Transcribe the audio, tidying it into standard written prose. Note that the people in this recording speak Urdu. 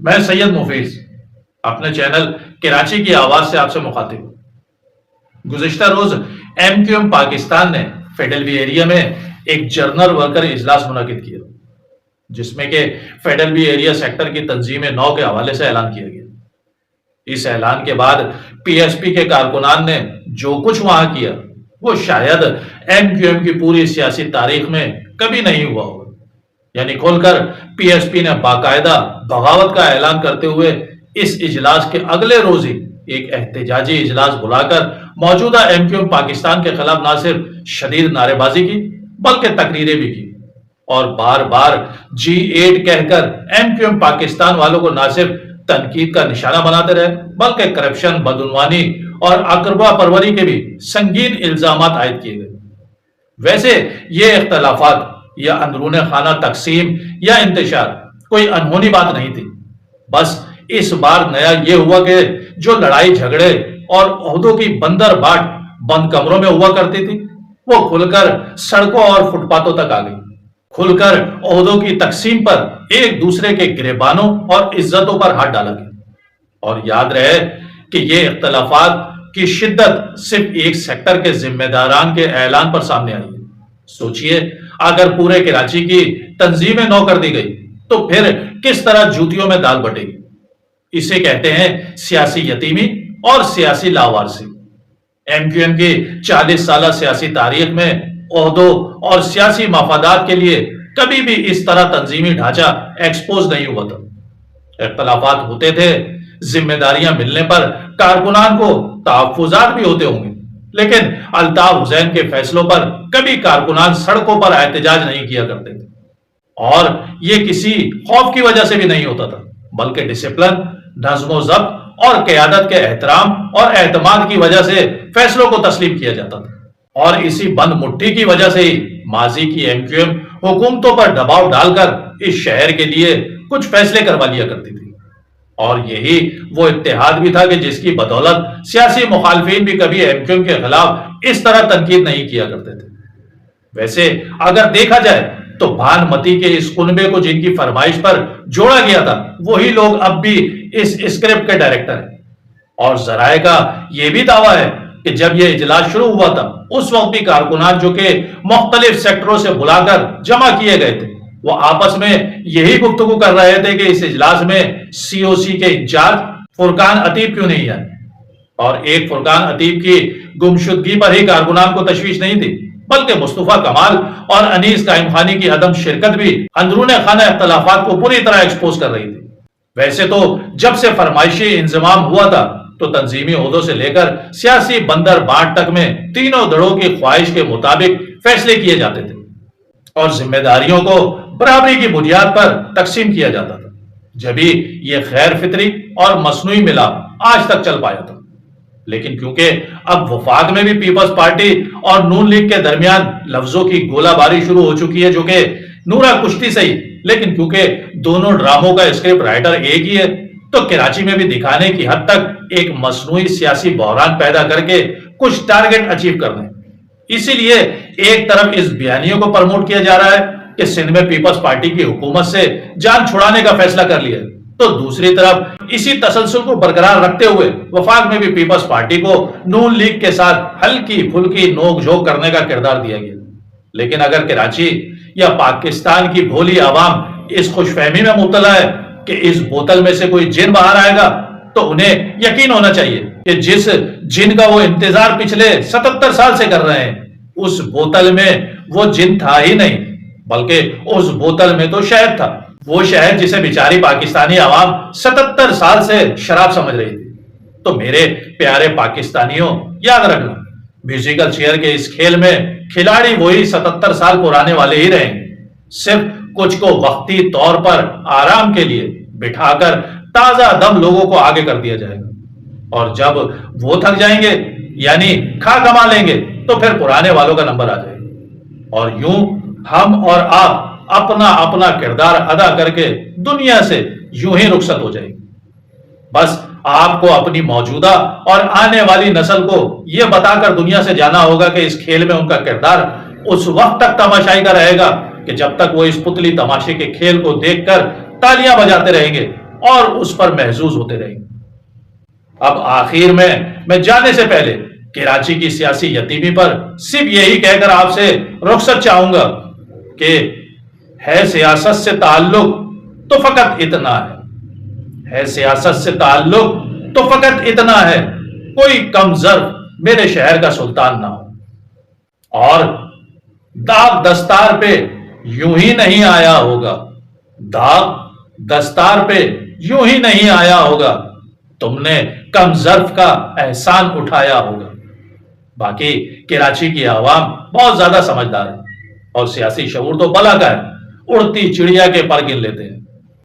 میں سید مفیز اپنے چینل کراچی کی آواز سے آپ سے مخاطب ہوں۔ گزشتہ روز ایم کیو ایم پاکستان نے فیڈرل بی ایریا میں ایک جرنل ورکر اجلاس منعقد کیا، جس میں کہ فیڈرل بی ایریا سیکٹر کی تنظیم 9 کے حوالے سے اعلان کیا گیا۔ اس اعلان کے بعد پی ایس پی کے کارکنان نے جو کچھ وہاں کیا وہ شاید ایم کیو ایم کی پوری سیاسی تاریخ میں کبھی نہیں ہوا ہوگا۔ یعنی کھول کر پی ایس پی نے باقاعدہ بغاوت کا اعلان کرتے ہوئے اس اجلاس کے اگلے روز ہی ایک احتجاجی اجلاس بلا کر موجودہ ایم کیو ایم پاکستان کے خلاف نہ صرف شدید نعرے بازی کی بلکہ تقریریں بھی کی، اور بار بار G8 کہہ کر ایم کیو ایم پاکستان والوں کو نہ صرف تنقید کا نشانہ بناتے رہے بلکہ کرپشن، بدعنوانی اور اقربا پروری کے بھی سنگین الزامات عائد کیے گئے۔ ویسے یہ اختلافات یا اندرون خانہ تقسیم یا انتشار کوئی انہونی بات نہیں تھی، بس اس بار نیا یہ ہوا کہ جو لڑائی جھگڑے اور عہدوں کی بندر باٹ بند کمروں میں ہوا کرتی تھی وہ کھل کر سڑکوں اور فٹ پاتھوں تک آ گئی، کھل کر عہدوں کی تقسیم پر ایک دوسرے کے گریبانوں اور عزتوں پر ہاتھ ڈالا گیا۔ اور یاد رہے کہ یہ اختلافات کی شدت صرف ایک سیکٹر کے ذمہ داران کے اعلان پر سامنے آئی ہے۔ سوچئے اگر پورے کراچی کی تنظیمیں 9 کر دی گئی تو پھر کس طرح جوتیوں میں دال بٹے گی۔ اسے کہتے ہیں سیاسی یتیمی اور سیاسی لاوارسی۔ ایم کیو ایم کی 40 سالہ سیاسی تاریخ میں عہدوں اور سیاسی مفادات کے لیے کبھی بھی اس طرح تنظیمی ڈھانچہ ایکسپوز نہیں ہوا تھا۔ اختلافات ہوتے تھے، ذمہ داریاں ملنے پر کارکنان کو تحفظات بھی ہوتے ہوں گے، لیکن الطاف حسین کے فیصلوں پر کبھی کارکنان سڑکوں پر احتجاج نہیں کیا کرتے تھے، اور یہ کسی خوف کی وجہ سے بھی نہیں ہوتا تھا بلکہ ڈسپلن، نظم و ضبط اور قیادت کے احترام اور اعتماد کی وجہ سے فیصلوں کو تسلیم کیا جاتا تھا۔ اور اسی بند مٹھی کی وجہ سے ہی ماضی کی ایم کیو ایم حکومتوں پر دباؤ ڈال کر اس شہر کے لیے کچھ فیصلے کروا لیا کرتی تھی، اور یہی وہ اتحاد بھی تھا کہ جس کی بدولت سیاسی مخالفین بھی کبھی ایم کیو ایم کے خلاف اس طرح تنقید نہیں کیا کرتے تھے۔ ویسے اگر دیکھا جائے تو بھان متی کے اس کنبے کو جن کی فرمائش پر جوڑا گیا تھا وہی لوگ اب بھی اس اسکرپٹ کے ڈائریکٹر ہیں، اور ذرائع کا یہ بھی دعویٰ ہے کہ جب یہ اجلاس شروع ہوا تھا اس وقت بھی کارکنان جو کہ مختلف سیکٹروں سے بلا کر جمع کیے گئے تھے وہ آپس میں یہی گفتگو کر رہے تھے کہ اس اجلاس میں سی او سی کے انچارج فرقان عتیب کیوں نہیں آئے۔ اور ایک فرقان عتیب کی گمشدگی پر ہی کارکنان کو تشویش نہیں تھی بلکہ مصطفیٰ کمال اور انیس قائم خانی کی عدم شرکت بھی اندرون خانہ اختلافات کو پوری طرح ایکسپوز کر رہی تھی۔ ویسے تو جب سے فرمائشی انضمام ہوا تھا تو تنظیمی عہدوں سے لے کر سیاسی بندر بانٹ تک میں تینوں دھڑوں کی خواہش کے مطابق فیصلے کیے جاتے تھے اور ذمہ داریوں کو برابری کی بنیاد پر تقسیم کیا جاتا تھا، جبھی یہ خیر فطری اور مصنوعی ملاپ آج تک چل پایا تھا۔ لیکن کیونکہ اب وفاق میں بھی پیپلز پارٹی اور نون لیگ کے درمیان لفظوں کی گولہ باری شروع ہو چکی ہے جو کہ نورا کشتی سے ہی، لیکن کیونکہ دونوں ڈراموں کا اسکرپٹ رائٹر ایک ہی ہے تو کراچی میں بھی دکھانے کی حد تک ایک مصنوعی سیاسی بحران پیدا کر کے کچھ ٹارگٹ اچیو کرنے۔ اسی لیے ایک طرف اس بیانیوں کو پروموٹ کیا جا رہا ہے کہ سندھ میں پیپلز پارٹی کی حکومت سے جان چھڑانے کا فیصلہ کر لیا، تو دوسری طرف اسی تسلسل کو برقرار رکھتے ہوئے وفاق میں بھی پیپلز پارٹی کو نون لیگ کے ساتھ ہلکی پھلکی نوک جھوک کرنے کا کردار دیا گیا۔ لیکن اگر کراچی یا پاکستان کی بھولی عوام اس خوش فہمی میں مبتلا ہے کہ اس بوتل میں سے کوئی جن باہر آئے گا تو انہیں یقین ہونا چاہیے کہ جس جن کا وہ انتظار پچھلے 77 سال سے کر رہے ہیں اس بوتل میں وہ جن تھا ہی نہیں بلکہ اس بوتل میں تو شہد تھا، وہ شہد جسے بیچاری پاکستانی عوام 77 سال سے شراب سمجھ رہی تھی۔ تو میرے پیارے پاکستانیوں یاد رکھنا، میوزیکل چیئر کے اس کھیل میں کھلاڑی وہی 77 سال پرانے والے ہی رہیں گے، صرف کچھ کو وقتی طور پر آرام کے لیے بٹھا کر تازہ دم لوگوں کو آگے کر دیا جائے گا، اور جب وہ تھک جائیں گے یعنی کھا کما لیں گے تو پھر پرانے والوں کا نمبر آ جائے گا، اور یوں ہم اور آپ اپنا اپنا کردار ادا کر کے دنیا سے یوں ہی رخصت ہو جائے گی۔ بس آپ کو اپنی موجودہ اور آنے والی نسل کو یہ بتا کر دنیا سے جانا ہوگا کہ اس کھیل میں ان کا کردار اس وقت تک تماشائی کا رہے گا کہ جب تک وہ اس پتلی تماشے کے کھیل کو دیکھ کر تالیاں بجاتے رہیں گے اور اس پر محظوظ ہوتے رہیں گے۔ اب آخر میں جانے سے پہلے کراچی کی سیاسی یتیمی پر صرف یہی کہہ کر آپ سے رخصت چاہوں گا کہ ہے سیاست سے تعلق تو فقط اتنا ہے سیاست سے تعلق تو فقط اتنا ہے، کوئی کم ظرف میرے شہر کا سلطان نہ ہو، اور داغ دستار پہ یوں ہی نہیں آیا ہوگا، داغ دستار پہ یوں ہی نہیں آیا ہوگا، تم نے کم ظرف کا احسان اٹھایا ہوگا۔ باقی کراچی کی عوام بہت زیادہ سمجھدار ہے اور سیاسی شعور تو بلا کا ہے، اڑتی چڑیا کے پر گن لیتے ہیں۔